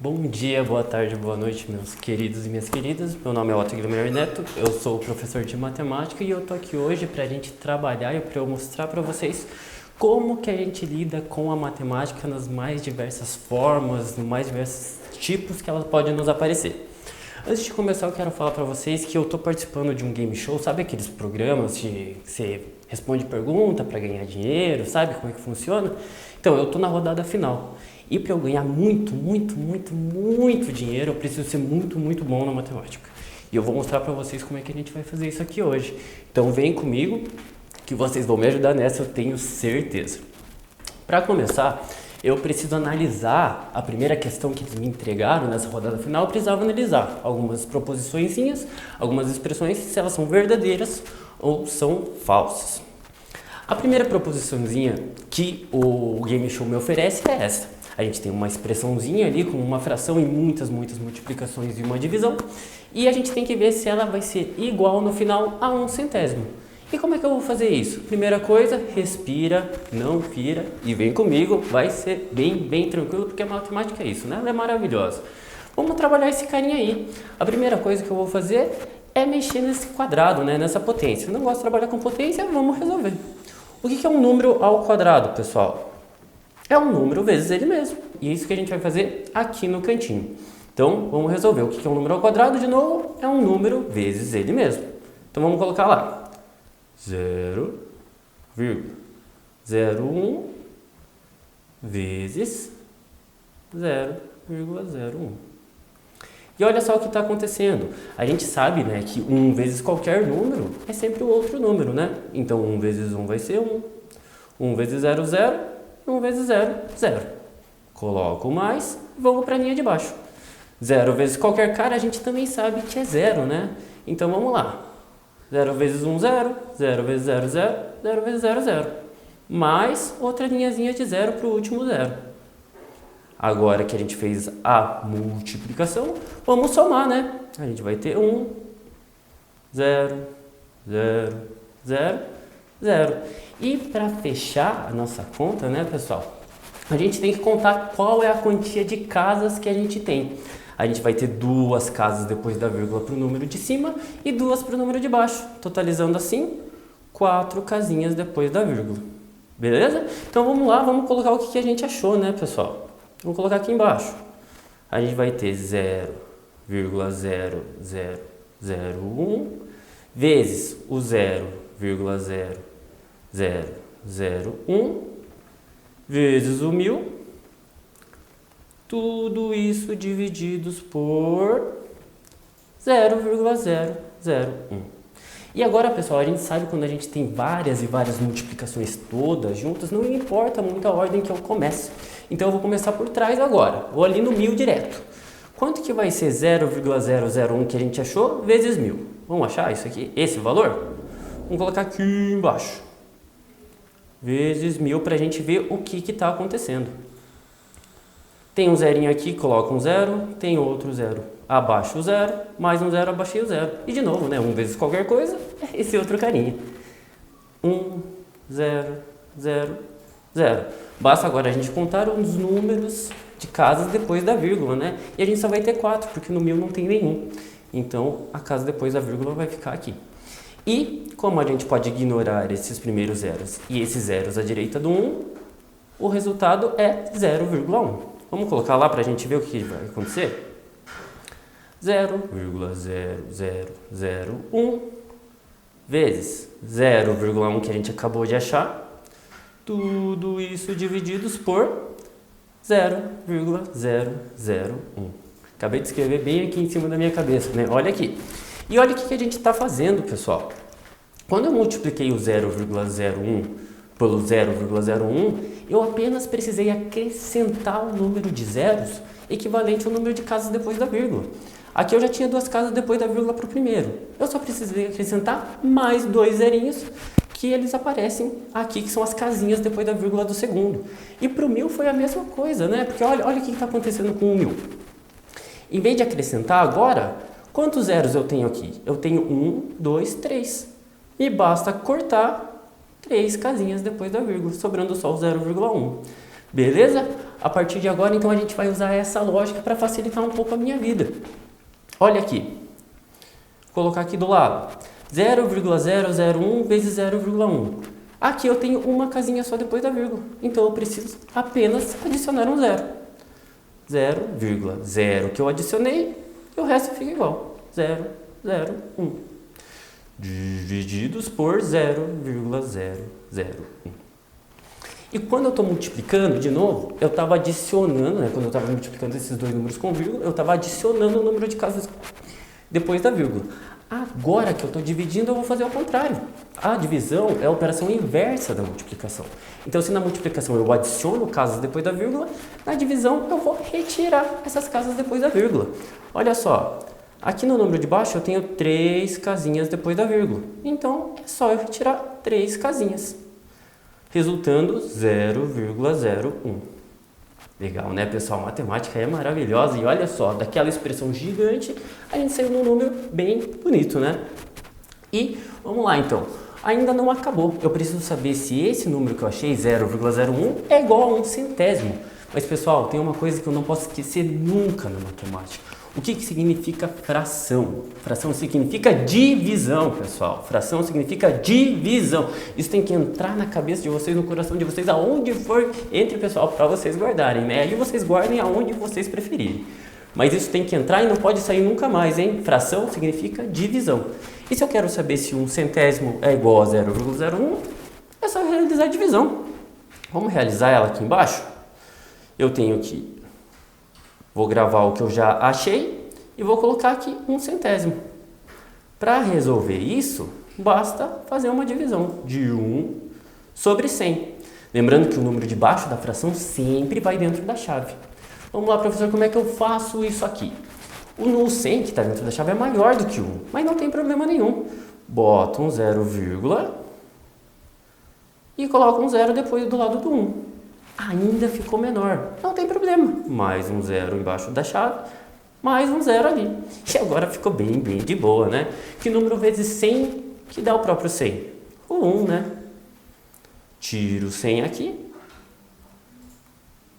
Bom dia, boa tarde, boa noite, meus queridos e minhas queridas. Meu nome é Otto Guilherme Neto, eu sou professor de matemática e eu tô aqui hoje para a gente trabalhar e para eu mostrar para vocês como que a gente lida com a matemática nas mais diversas formas, nos mais diversos tipos que ela pode nos aparecer. Antes de começar, eu quero falar para vocês que eu tô participando de um game show, sabe aqueles programas de você responde pergunta para ganhar dinheiro, sabe como é que funciona? Então, eu tô na rodada final. E para eu ganhar muito dinheiro, eu preciso ser muito bom na matemática. E eu vou mostrar para vocês como é que a gente vai fazer isso aqui hoje. Então vem comigo que vocês vão me ajudar nessa, eu tenho certeza. Para começar, eu preciso analisar a primeira questão que eles me entregaram nessa rodada final. Eu precisava analisar algumas proposiçõezinhas, algumas expressões, se elas são verdadeiras ou são falsas. A primeira proposiçãozinha que o Game Show me oferece é essa. A gente tem uma expressãozinha ali com uma fração e muitas multiplicações e uma divisão. E a gente tem que ver se ela vai ser igual no final a 1/100. E como é que eu vou fazer isso? Primeira coisa, respira, não pira e vem comigo. Vai ser bem tranquilo, porque a matemática é isso, né? Ela é maravilhosa. Vamos trabalhar esse carinha aí. A primeira coisa que eu vou fazer é mexer nesse quadrado, né? Nessa potência. Eu não gosto de trabalhar com potência, vamos resolver. O que é um número ao quadrado, pessoal? É um número vezes ele mesmo. E é isso que a gente vai fazer aqui no cantinho. Então, vamos resolver. O que é um número ao quadrado? De novo, é um número vezes ele mesmo. Então, vamos colocar lá. 0,01 vezes 0,01. E olha só o que está acontecendo. A gente sabe, né, que 1 vezes qualquer número é sempre o outro número, né? Então, 1 vezes 1 vai ser 1. 1 vezes 0, 0. 1 vezes 0, 0. Coloco mais e vamos para a linha de baixo. 0 vezes qualquer cara, a gente também sabe que é 0, né? Então vamos lá. 0 vezes 1, 0. 0 vezes 0, 0. 0 vezes 0, 0. Mais outra linhazinha de 0 para o último 0. Agora que a gente fez a multiplicação, vamos somar, né? A gente vai ter 1, 0, 0, 0, 0. E para fechar a nossa conta, né, pessoal, a gente tem que contar qual é a quantia de casas que a gente tem. A gente vai ter 2 casas depois da vírgula para o número de cima e 2 para o número de baixo, totalizando assim 4 casinhas depois da vírgula. Beleza? Então vamos lá, vamos colocar o que a gente achou, né, pessoal? Vamos colocar aqui embaixo. A gente vai ter 0,0001 vezes o 0,0001 vezes o 1000, tudo isso divididos por 0,001. E agora, pessoal, a gente sabe quando a gente tem várias multiplicações todas juntas, não importa muito a ordem que eu começo. Então eu vou começar por trás agora, vou ali no 1000 direto. Quanto que vai ser 0,001 que a gente achou vezes 1000? Vamos achar isso aqui, esse valor? Vamos colocar aqui embaixo. Vezes 1000 para a gente ver o que está acontecendo. Tem um zerinho aqui, coloca um 0. Tem outro 0, abaixo o 0. Mais um 0, abaixei o 0. E de novo, né? 1 vezes qualquer coisa, é esse outro carinha. 1, 0, 0, 0. Basta agora a gente contar os números de casas depois da vírgula, né? E a gente só vai ter 4, porque no 1000 não tem nenhum. Então, a casa depois da vírgula vai ficar aqui. E, como a gente pode ignorar esses primeiros zeros e esses zeros à direita do 1, o resultado é 0,1. Vamos colocar lá para a gente ver o que vai acontecer? 0,0001 vezes 0,1 que a gente acabou de achar. Tudo isso divididos por 0,001. Acabei de escrever bem aqui em cima da minha cabeça, né? Olha aqui. E olha o que a gente está fazendo, pessoal. Quando eu multipliquei o 0,01 pelo 0,01, eu apenas precisei acrescentar o número de zeros equivalente ao número de casas depois da vírgula. Aqui eu já tinha 2 casas depois da vírgula para o primeiro. Eu só precisei acrescentar mais 2 zerinhos que eles aparecem aqui, que são as casinhas depois da vírgula do segundo. E para o 1000 foi a mesma coisa, né? Porque olha o que está acontecendo com o 1000. Em vez de acrescentar agora, quantos zeros eu tenho aqui? Eu tenho 1, 2, 3. E basta cortar 3 casinhas depois da vírgula, sobrando só o 0,1. Beleza? a partir de agora, então, a gente vai usar essa lógica para facilitar um pouco a minha vida. Olha aqui. Vou colocar aqui do lado. 0,001 vezes 0,1. Aqui eu tenho uma casinha só depois da vírgula. Então, eu preciso apenas adicionar um zero. 0,0 que eu adicionei e o resto fica igual. 0,01. Divididos por 0,001. E quando eu estou multiplicando, de novo, eu estava adicionando, né? Quando eu estava multiplicando esses dois números com vírgula, eu estava adicionando o número de casas depois da vírgula. Agora que eu estou dividindo, eu vou fazer o contrário. A divisão é a operação inversa da multiplicação. Então, se na multiplicação eu adiciono casas depois da vírgula, na divisão eu vou retirar essas casas depois da vírgula. Olha só, aqui no número de baixo eu tenho 3 casinhas depois da vírgula. Então, é só eu retirar 3 casinhas, resultando 0,01. Legal, né, pessoal? Matemática é maravilhosa e olha só, daquela expressão gigante, a gente saiu num número bem bonito, né? E vamos lá, então. Ainda não acabou. Eu preciso saber se esse número que eu achei, 0,01, é igual a 1 centésimo. Mas, pessoal, tem uma coisa que eu não posso esquecer nunca na matemática. O que significa fração? Fração significa divisão, pessoal. Fração significa divisão. Isso tem que entrar na cabeça de vocês, no coração de vocês, aonde for entre, pessoal, para vocês guardarem, né? Aí vocês guardem aonde vocês preferirem. Mas isso tem que entrar e não pode sair nunca mais, hein? Fração significa divisão. E se eu quero saber se 1 centésimo é igual a 0,01, é só realizar a divisão. Vamos realizar ela aqui embaixo? Eu tenho que... Vou gravar o que eu já achei e vou colocar aqui 1 centésimo. Para resolver isso, basta fazer uma divisão de 1 sobre 100. Lembrando que o número de baixo da fração sempre vai dentro da chave. Vamos lá, professor, como é que eu faço isso aqui? O 100 que está dentro da chave é maior do que 1, mas não tem problema nenhum. Bota um 0, e coloca um 0 depois do lado do 1. Ainda ficou menor, não tem problema. Mais um 0 embaixo da chave, mais um 0 ali. E agora ficou bem de boa, né? Que número vezes 100 que dá o próprio 100? O 1, né? Tiro o 100 aqui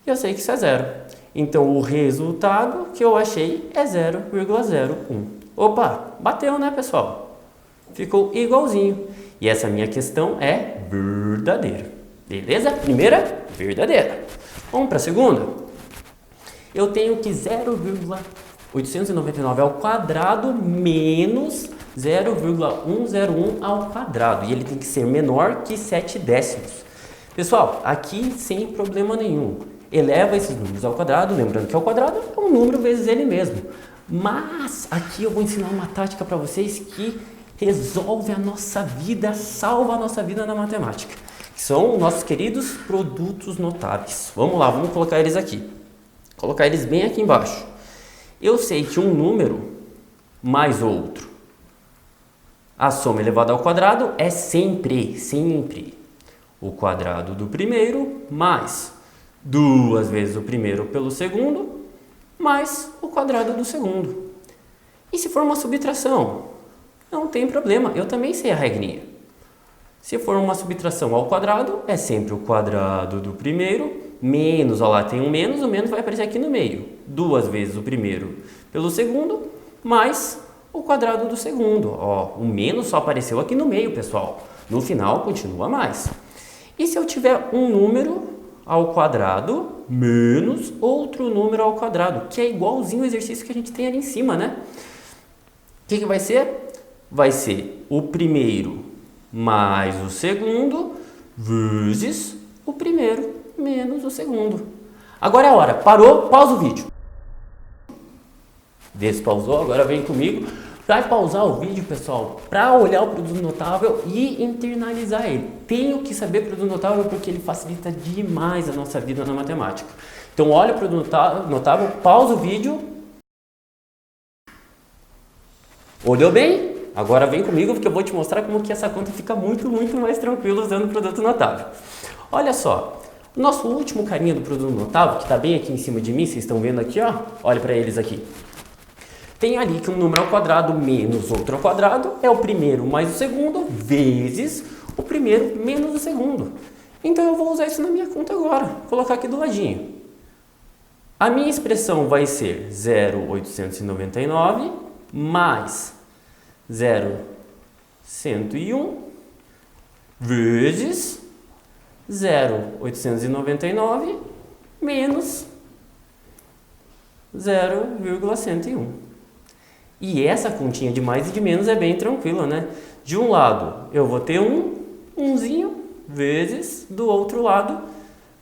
e eu sei que isso é 0. Então, o resultado que eu achei é 0,01. Opa, bateu, né, pessoal? Ficou igualzinho. E essa minha questão é verdadeira. Beleza? Primeira, verdadeira. Vamos para a segunda? Eu tenho que 0,899 ao quadrado menos 0,101 ao quadrado. E ele tem que ser menor que 7 décimos. Pessoal, aqui sem problema nenhum. Eleva esses números ao quadrado, lembrando que ao quadrado é um número vezes ele mesmo. Mas aqui eu vou ensinar uma tática para vocês que resolve a nossa vida, salva a nossa vida na matemática. Que são nossos queridos produtos notáveis. Vamos lá, vamos colocar eles aqui. Colocar eles bem aqui embaixo. Eu sei que um número mais outro, a soma elevada ao quadrado é sempre o quadrado do primeiro mais 2 vezes o primeiro pelo segundo, mais o quadrado do segundo. E se for uma subtração? Não tem problema, eu também sei a regrinha. Se for uma subtração ao quadrado, é sempre o quadrado do primeiro, menos, olha lá, tem um menos, o menos vai aparecer aqui no meio. 2 vezes o primeiro pelo segundo, mais o quadrado do segundo. Ó, o menos só apareceu aqui no meio, pessoal. No final, continua mais. E se eu tiver um número ao quadrado menos outro número ao quadrado, que é igualzinho o exercício que a gente tem ali em cima, né? O que vai ser? Vai ser o primeiro mais o segundo vezes o primeiro menos o segundo. Agora é a hora. Parou? Pausa o vídeo. Despausou, agora vem comigo. Vai pausar o vídeo, pessoal, para olhar o produto notável e internalizar ele. Tenho que saber produto notável porque ele facilita demais a nossa vida na matemática. Então, olha o produto notável, pausa o vídeo. Olhou bem? Agora vem comigo porque eu vou te mostrar como que essa conta fica muito mais tranquila usando o produto notável. Olha só, o nosso último carinha do produto notável, que está bem aqui em cima de mim, vocês estão vendo aqui, ó. Olha para eles aqui. Tem ali que um número ao quadrado menos outro ao quadrado é o primeiro mais o segundo vezes o primeiro menos o segundo. Então eu vou usar isso na minha conta agora. Vou colocar aqui do ladinho. A minha expressão vai ser 0,899 mais 0,101 vezes 0,899 menos 0,101. E essa continha de mais e de menos é bem tranquila, né? De um lado eu vou ter umzinho, vezes do outro lado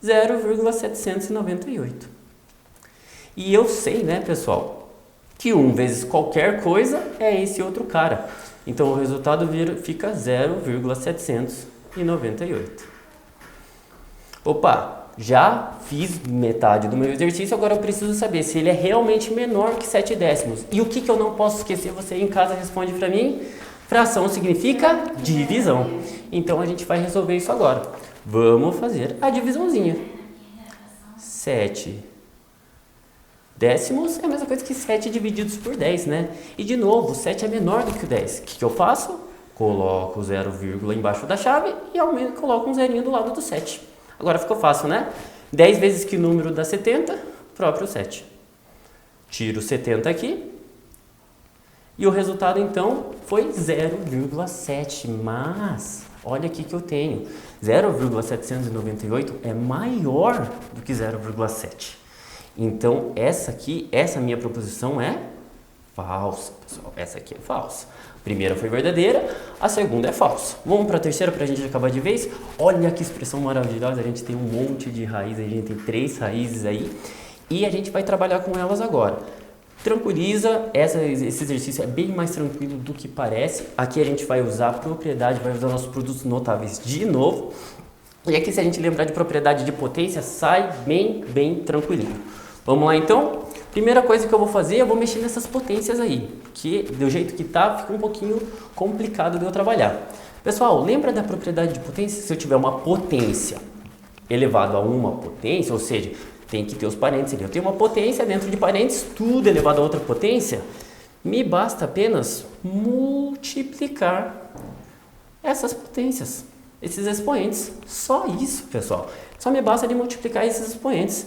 0,798. E eu sei, né, pessoal, que 1 vezes qualquer coisa é esse outro cara. Então o resultado fica 0,798. Opa, já fiz metade do meu exercício, agora eu preciso saber se ele é realmente menor que 7 décimos. E o que eu não posso esquecer? Você aí em casa responde para mim. Fração significa divisão. Então a gente vai resolver isso agora. Vamos fazer a divisãozinha. 7 décimos é a mesma coisa que 7 divididos por 10, né? E de novo, 7 é menor do que o 10. O que eu faço? Coloco o 0, embaixo da chave e coloco um zerinho do lado do 7. Agora ficou fácil, né? 10 vezes que número dá 70? Próprio 7. Tiro 70 aqui. E o resultado, então, foi 0,7. Mas, olha aqui que eu tenho. 0,798 é maior do que 0,7. Então, essa minha proposição é falsa, pessoal. Essa aqui é falsa. A primeira foi verdadeira, a segunda é falsa. Vamos para a terceira para a gente acabar de vez? Olha que expressão maravilhosa, a gente tem um monte de raízes, a gente tem 3 raízes aí. E a gente vai trabalhar com elas agora. Tranquiliza, esse exercício é bem mais tranquilo do que parece. Aqui a gente vai usar a propriedade, vai usar nossos produtos notáveis de novo. E aqui, se a gente lembrar de propriedade de potência, sai bem tranquilinho. Vamos lá, então? Primeira coisa que eu vou fazer, eu vou mexer nessas potências aí, que do jeito que tá, fica um pouquinho complicado de eu trabalhar. Pessoal, lembra da propriedade de potência? Se eu tiver uma potência elevado a uma potência, ou seja, tem que ter os parênteses. Eu tenho uma potência dentro de parênteses, tudo elevado a outra potência, me basta apenas multiplicar essas potências, esses expoentes. Só isso, pessoal. Só me basta de multiplicar esses expoentes.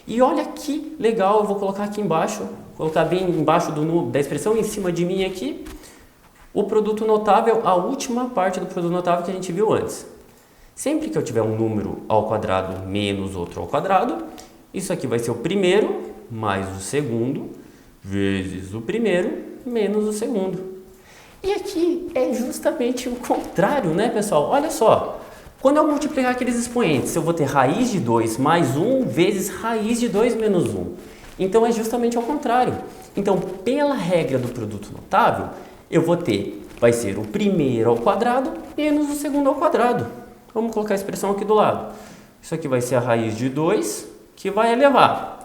E olha que legal, eu vou colocar aqui embaixo, colocar bem embaixo da expressão, em cima de mim aqui, o produto notável, a última parte do produto notável que a gente viu antes. Sempre que eu tiver um número ao quadrado menos outro ao quadrado, isso aqui vai ser o primeiro mais o segundo, vezes o primeiro menos o segundo. E aqui é justamente o contrário, né, pessoal? Olha só. Quando eu multiplicar aqueles expoentes, eu vou ter raiz de 2 mais 1 vezes raiz de 2 menos 1. Então, é justamente ao contrário. Então, pela regra do produto notável, eu vou ter, vai ser o primeiro ao quadrado menos o segundo ao quadrado. Vamos colocar a expressão aqui do lado. Isso aqui vai ser a raiz de 2, que vai elevar.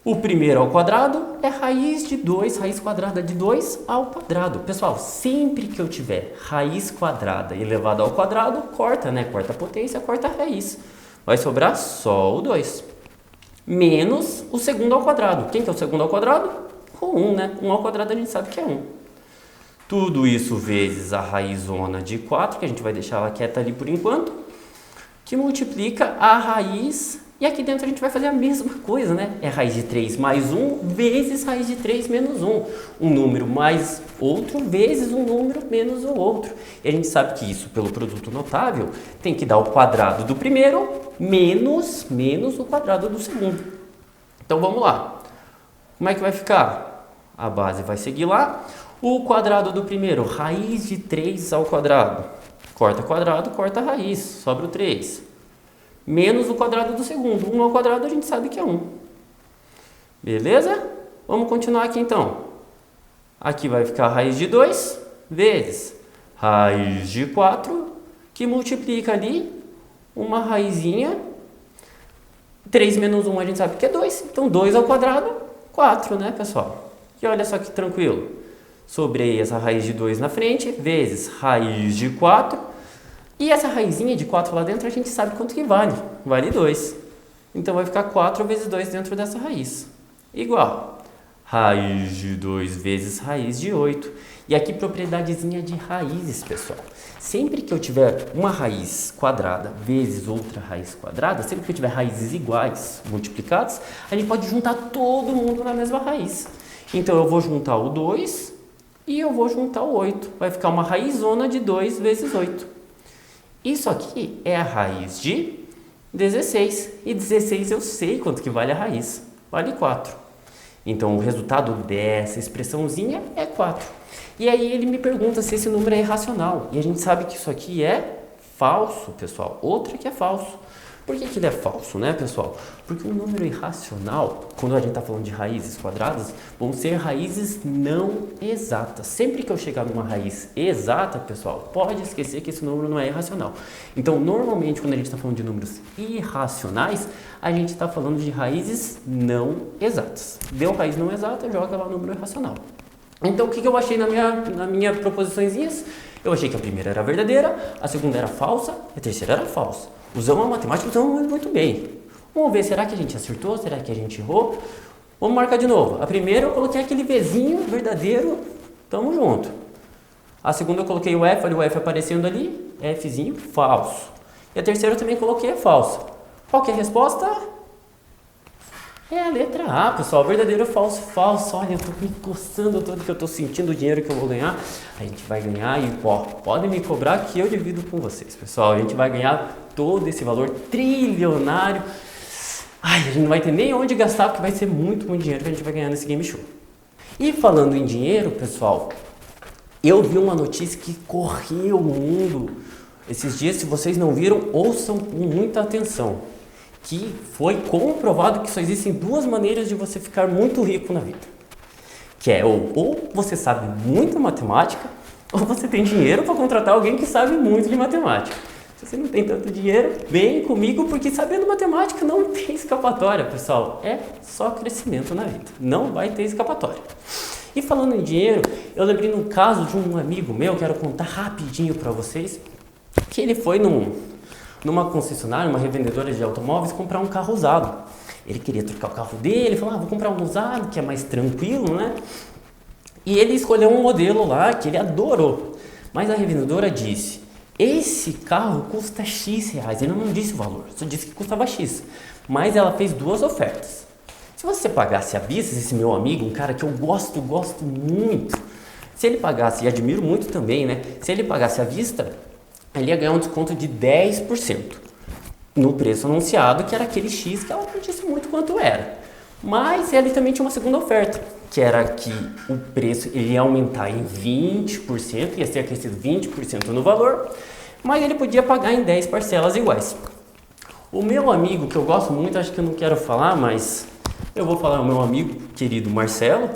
O primeiro ao quadrado é raiz de 2, raiz quadrada de 2 ao quadrado. Pessoal, sempre que eu tiver raiz quadrada elevada ao quadrado, corta, né? Corta a potência, corta a raiz. Vai sobrar só o 2. Menos o segundo ao quadrado. Quem que é o segundo ao quadrado? O 1, né? 1 ao quadrado a gente sabe que é 1. Tudo isso vezes a raizona de 4, que a gente vai deixar ela quieta ali por enquanto, que multiplica a raiz. E aqui dentro a gente vai fazer a mesma coisa, né? É raiz de 3 mais 1 vezes raiz de 3 menos 1. Um número mais outro vezes um número menos o outro. E a gente sabe que isso, pelo produto notável, tem que dar o quadrado do primeiro menos o quadrado do segundo. Então vamos lá. Como é que vai ficar? A base vai seguir lá. O quadrado do primeiro, raiz de 3 ao quadrado. Corta quadrado, corta raiz, sobra o 3. Menos o quadrado do segundo. 1 ao quadrado a gente sabe que é 1. Beleza? Vamos continuar aqui então. Aqui vai ficar raiz de 2 vezes raiz de 4, que multiplica ali uma raizinha. 3 menos 1 a gente sabe que é 2. Então 2 ao quadrado, 4, né, pessoal? E olha só que tranquilo. Sobrei essa raiz de 2 na frente, vezes raiz de 4. E essa raizinha de 4 lá dentro, a gente sabe quanto que vale. Vale 2. Então, vai ficar 4 vezes 2 dentro dessa raiz. Igual. Raiz de 2 vezes raiz de 8. E aqui propriedadezinha de raízes, pessoal. Sempre que eu tiver uma raiz quadrada vezes outra raiz quadrada, sempre que eu tiver raízes iguais multiplicadas, a gente pode juntar todo mundo na mesma raiz. Então eu vou juntar o 2 e eu vou juntar o 8. Vai ficar uma raizona de 2 vezes 8. Isso aqui é a raiz de 16. E 16 eu sei quanto que vale a raiz. Vale 4. Então o resultado dessa expressãozinha é 4. E aí ele me pergunta se esse número é irracional. E a gente sabe que isso aqui é falso, pessoal. Outra que é falso. Por que ele é falso, né, pessoal? Porque um número irracional, quando a gente está falando de raízes quadradas, vão ser raízes não exatas. Sempre que eu chegar numa raiz exata, pessoal, pode esquecer que esse número não é irracional. Então, normalmente, quando a gente está falando de números irracionais, a gente está falando de raízes não exatas. Deu raiz não exata, joga lá o número irracional. Então, o que eu achei na minha proposiçõezinhas? Eu achei que a primeira era verdadeira, a segunda era falsa e a terceira era falsa. Usamos a matemática, usamos muito bem. Vamos ver, será que a gente acertou? Será que a gente errou? Vamos marcar de novo. A primeira eu coloquei aquele Vzinho verdadeiro, tamo junto. A segunda eu coloquei o F, olha o F aparecendo ali, Fzinho, falso. E a terceira eu também coloquei a falsa. Qual que é a resposta? É a letra A, pessoal. Verdadeiro ou falso? Falso. Olha, eu tô me coçando todo que eu tô sentindo o dinheiro que eu vou ganhar. A gente vai ganhar e, podem me cobrar que eu divido com vocês, pessoal. A gente vai ganhar todo esse valor trilionário. Ai, a gente não vai ter nem onde gastar, porque vai ser muito, muito dinheiro que a gente vai ganhar nesse game show. E falando em dinheiro, pessoal, eu vi uma notícia que correu o mundo esses dias. Se vocês não viram, ouçam com muita atenção. Que foi comprovado que só existem duas maneiras de você ficar muito rico na vida. Que é ou você sabe muito matemática, ou você tem dinheiro para contratar alguém que sabe muito de matemática. Se você não tem tanto dinheiro, vem comigo, porque sabendo matemática não tem escapatória, pessoal. É só crescimento na vida. Não vai ter escapatória. E falando em dinheiro, eu lembrei num caso de um amigo meu, quero contar rapidinho para vocês, que ele foi numa concessionária, uma revendedora de automóveis, comprar um carro usado. Ele queria trocar o carro dele, falou, vou comprar um usado, que é mais tranquilo, né? E ele escolheu um modelo lá que ele adorou. Mas a revendedora disse, esse carro custa X reais. Ele não disse o valor, só disse que custava X. Mas ela fez duas ofertas. Se você pagasse à vista, esse meu amigo, um cara que eu gosto muito, se ele pagasse, e admiro muito também, né? Se ele pagasse à vista, ele ia ganhar um desconto de 10% no preço anunciado, que era aquele X que ela não disse muito quanto era. Mas ele também tinha uma segunda oferta, que era que o preço ele ia aumentar em 20%, ia ser acrescido 20% no valor, mas ele podia pagar em 10 parcelas iguais. O meu amigo, que eu gosto muito, acho que eu não quero falar, mas eu vou falar, o meu amigo querido Marcelo,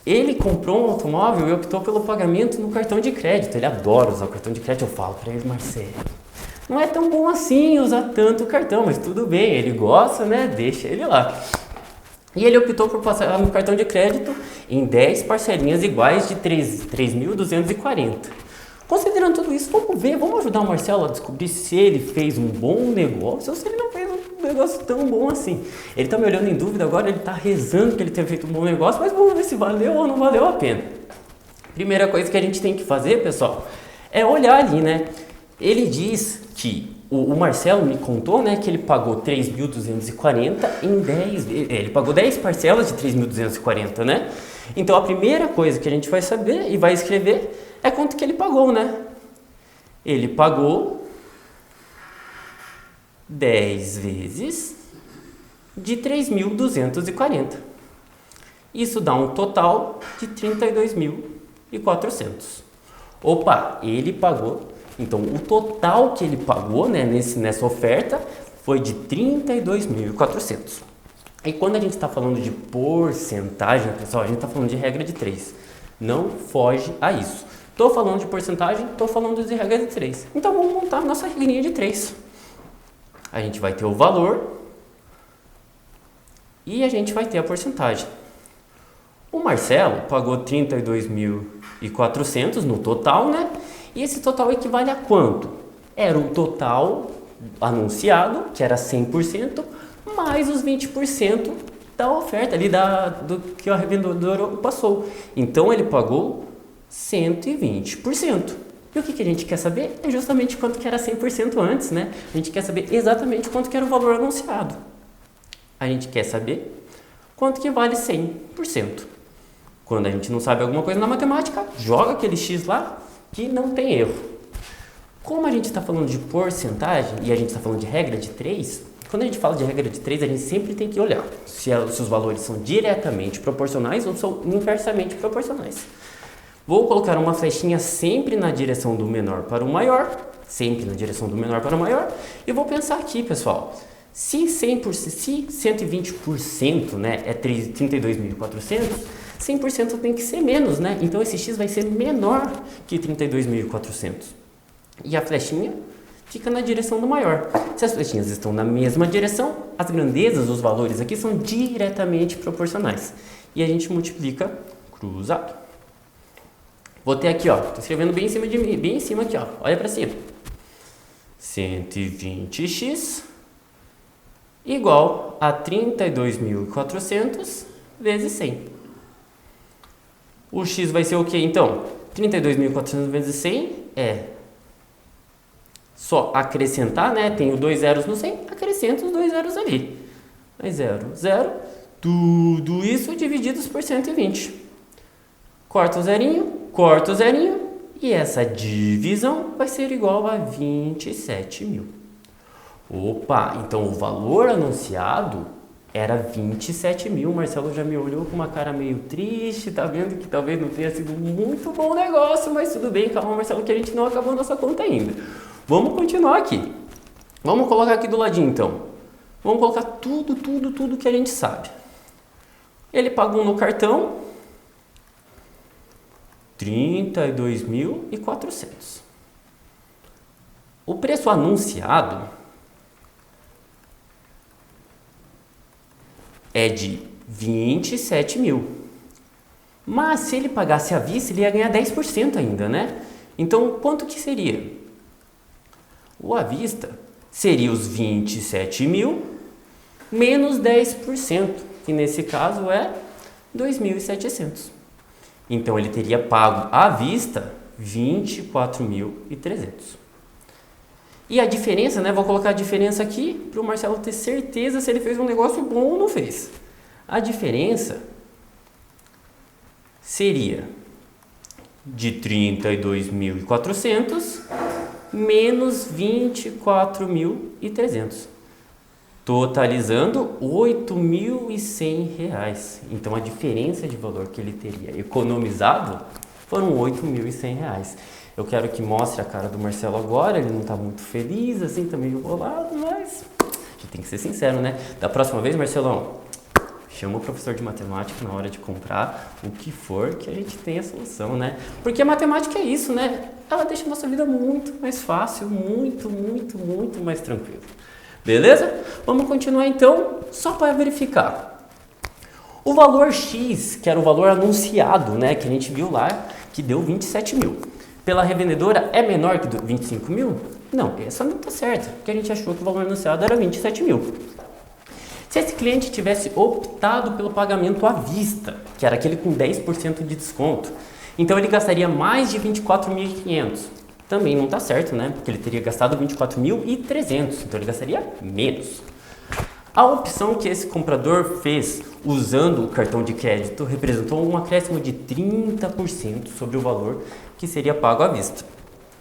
ele comprou um automóvel e optou pelo pagamento no cartão de crédito. Ele adora usar o cartão de crédito. Eu falo para ele, Marcelo, não é tão bom assim usar tanto o cartão, mas tudo bem, ele gosta, né? Deixa ele lá. E ele optou por passar no cartão de crédito em 10 parcelinhas iguais de 3.240. Considerando tudo isso, vamos ver, vamos ajudar o Marcelo a descobrir se ele fez um bom negócio ou se ele não fez um negócio tão bom assim. Ele está me olhando em dúvida agora, ele está rezando que ele tenha feito um bom negócio, mas vamos ver se valeu ou não valeu a pena. Primeira coisa que a gente tem que fazer, pessoal, é olhar ali, né? Ele diz que, o Marcelo me contou, né, que ele pagou 3.240 em 10 vezes. Ele pagou 10 parcelas de 3.240, né? Então a primeira coisa que a gente vai saber e vai escrever é quanto que ele pagou, né? Ele pagou 10 vezes de 3.240. Isso dá um total de 32.400. Opa, ele pagou. Então, o total que ele pagou, né, nessa oferta foi de 32.400. E quando a gente está falando de porcentagem, pessoal, a gente está falando de regra de 3. Não foge a isso. Estou falando de porcentagem, estou falando de regra de 3. Então, vamos montar a nossa regrinha de 3. A gente vai ter o valor e a gente vai ter a porcentagem. O Marcelo pagou 32.400 no total, né? E esse total equivale a quanto? Era o total anunciado, que era 100%, mais os 20% da oferta ali do que a revendedora passou. Então, ele pagou 120%. E o que a gente quer saber? É justamente quanto que era 100% antes, né? A gente quer saber exatamente quanto que era o valor anunciado. A gente quer saber quanto que vale 100%. Quando a gente não sabe alguma coisa na matemática, joga aquele x lá que não tem erro. Como a gente está falando de porcentagem e a gente está falando de regra de 3, quando a gente fala de regra de 3, a gente sempre tem que olhar se os valores são diretamente proporcionais ou são inversamente proporcionais. Vou colocar uma flechinha sempre na direção do menor para o maior, sempre na direção do menor para o maior, e vou pensar aqui, pessoal, se 120%, né, é 32.400, 100% tem que ser menos, né? Então esse x vai ser menor que 32.400. E a flechinha fica na direção do maior. Se as flechinhas estão na mesma direção, as grandezas dos valores aqui são diretamente proporcionais. E a gente multiplica cruzado. Vou ter aqui, ó, tô escrevendo bem em cima de mim, bem em cima aqui, ó. Olha para cima. 120x igual a 32.400 vezes 100. O x vai ser o que então? 32.400 vezes 100 é só acrescentar, né? Tenho 2 zeros no 100, acrescento os 2 zeros ali. Aí 0, 0, tudo isso divididos por 120. Corta o zerinho, e essa divisão vai ser igual a 27.000. Opa, então o valor anunciado era 27.000. O Marcelo já me olhou com uma cara meio triste, tá vendo que talvez não tenha sido muito bom negócio, mas tudo bem, calma, Marcelo, que a gente não acabou nossa conta ainda. Vamos continuar aqui. Vamos colocar aqui do ladinho, então. Vamos colocar tudo que a gente sabe. Ele pagou no cartão 32.400. O preço anunciado é de 27.000. Mas se ele pagasse à vista, ele ia ganhar 10% ainda, né? Então, quanto que seria? O à vista seria os 27.000 menos 10%, que nesse caso é 2.700. Então, ele teria pago à vista 24.300. E a diferença, né? Vou colocar a diferença aqui para o Marcelo ter certeza se ele fez um negócio bom ou não fez. A diferença seria de 32.400 menos 24.300, totalizando R$ 8.100. Então, a diferença de valor que ele teria economizado foram R$ 8.100. Eu quero que mostre a cara do Marcelo agora, ele não está muito feliz, assim, tá meio bolado, mas a gente tem que ser sincero, né? Da próxima vez, Marcelão, chama o professor de matemática na hora de comprar o que for, que a gente tem a solução, né? Porque a matemática é isso, né? Ela deixa a nossa vida muito mais fácil, muito mais tranquilo. Beleza? Vamos continuar então, só para verificar. O valor X, que era o valor anunciado, né, que a gente viu lá, que deu 27.000. Pela revendedora é menor que 25.000? Não, essa não está certa, porque a gente achou que o valor anunciado era 27.000. Se esse cliente tivesse optado pelo pagamento à vista, que era aquele com 10% de desconto, então ele gastaria mais de 24.500. Também não está certo, né? Porque ele teria gastado 24.300, então ele gastaria menos. A opção que esse comprador fez usando o cartão de crédito representou um acréscimo de 30% sobre o valor que seria pago à vista.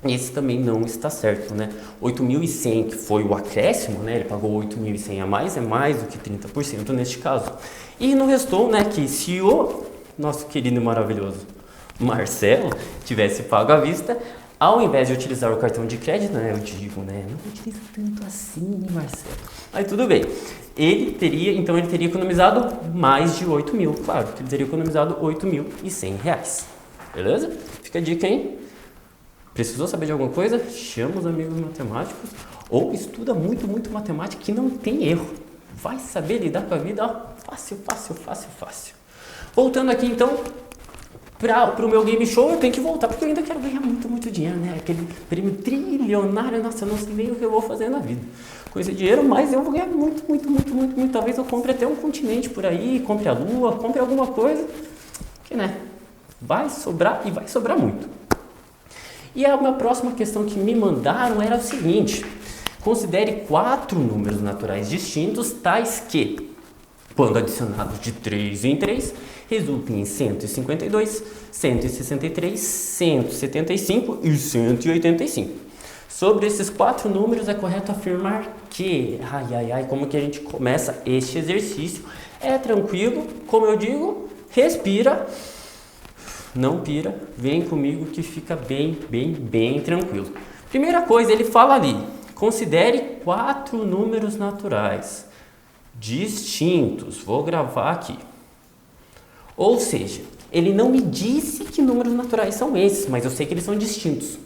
Esse também não está certo, né? 8.100 que foi o acréscimo, né? Ele pagou 8.100 a mais, é mais do que 30% neste caso. E não restou, né, que se o nosso querido e maravilhoso Marcelo tivesse pago à vista, ao invés de utilizar o cartão de crédito, né, eu digo, né, não utiliza tanto assim, Marcelo. Aí tudo bem. Ele teria economizado mais de 8.000, claro, ele teria economizado R$ 8.100. Beleza? Fica a dica, hein? Precisou saber de alguma coisa? Chama os amigos matemáticos ou estuda muito matemática que não tem erro. Vai saber lidar com a vida, ó, fácil. Voltando aqui então para o meu game show, eu tenho que voltar porque eu ainda quero ganhar muito dinheiro, né? Aquele prêmio trilionário, nossa, eu não sei nem o que eu vou fazer na vida com esse dinheiro, mas eu vou ganhar muito. Talvez eu compre até um continente por aí, compre a lua, compre alguma coisa que, né? Vai sobrar e vai sobrar muito. E a minha próxima questão que me mandaram era o seguinte: considere 4 números naturais distintos, tais que, quando adicionados de 3 em 3, resultem em 152, 163, 175 e 185. Sobre esses 4 números é correto afirmar que... como que a gente começa este exercício? É tranquilo, como eu digo, respira, não pira, vem comigo que fica bem tranquilo. Primeira coisa, ele fala ali, considere 4 números naturais distintos. Vou gravar aqui. Ou seja, ele não me disse que números naturais são esses, mas eu sei que eles são distintos.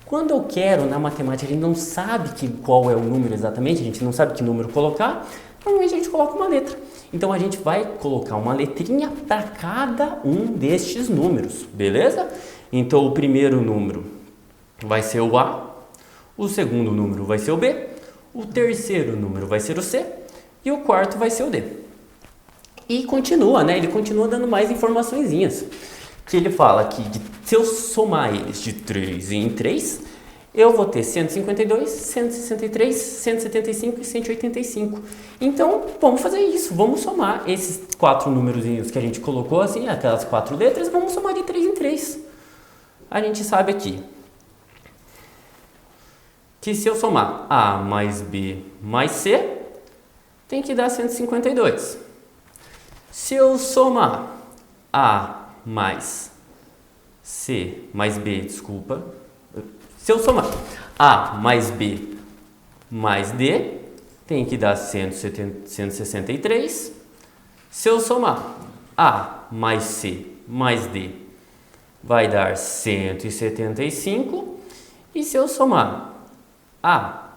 Quando eu quero, na matemática, a gente não sabe qual é o número exatamente, a gente não sabe que número colocar, normalmente a gente coloca uma letra. Então a gente vai colocar uma letrinha para cada um destes números, beleza? Então o primeiro número vai ser o A, o segundo número vai ser o B, o terceiro número vai ser o C e o quarto vai ser o D. E continua, né? Ele continua dando mais informaçõezinhas. Que ele fala que se eu somar eles de 3 em 3, eu vou ter 152, 163, 175 e 185. Então, vamos fazer isso. Vamos somar esses 4 númerozinhos que a gente colocou, assim, aquelas 4 letras, vamos somar de 3 em 3. A gente sabe aqui que se eu somar A mais B mais C, tem que dar 152. Se eu somar A mais C mais B, desculpa. Se eu somar A mais B mais D, tem que dar 163. Se eu somar A mais C mais D, vai dar 175. E se eu somar A,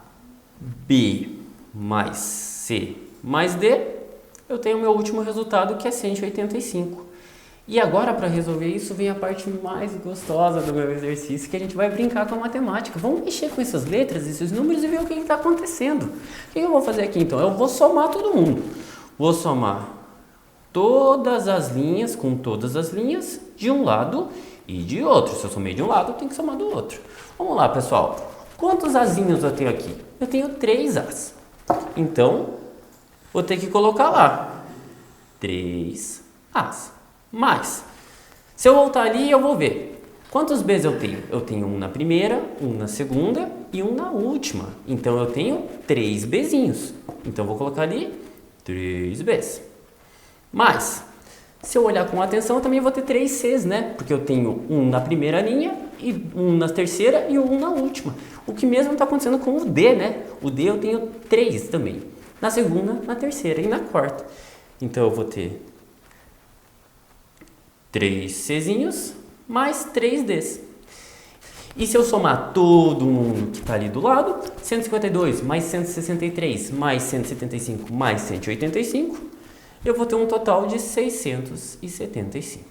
B mais C mais D, eu tenho o meu último resultado, que é 185. E agora, para resolver isso, vem a parte mais gostosa do meu exercício, que a gente vai brincar com a matemática. Vamos mexer com essas letras, esses números e ver o que está acontecendo. O que eu vou fazer aqui, então? Eu vou somar todo mundo. Vou somar todas as linhas com todas as linhas de um lado e de outro. Se eu somei de um lado, eu tenho que somar do outro. Vamos lá, pessoal. Quantos azinhos eu tenho aqui? Eu tenho 3 As. Então, vou ter que colocar lá 3 As. Mas, se eu voltar ali, eu vou ver quantos Bs eu tenho. Eu tenho um na primeira, um na segunda e um na última. Então, eu tenho 3 Bzinhos. Então, eu vou colocar ali 3 Bs. Mas, se eu olhar com atenção, eu também vou ter 3 Cs, né? Porque eu tenho um na primeira linha, e um na terceira e um na última. O que mesmo está acontecendo com o D, né? O D eu tenho 3 também. Na segunda, na terceira e na quarta. Então, eu vou ter 3 Czinhos mais 3 Ds. E se eu somar todo mundo que está ali do lado, 152 mais 163 mais 175 mais 185, eu vou ter um total de 675.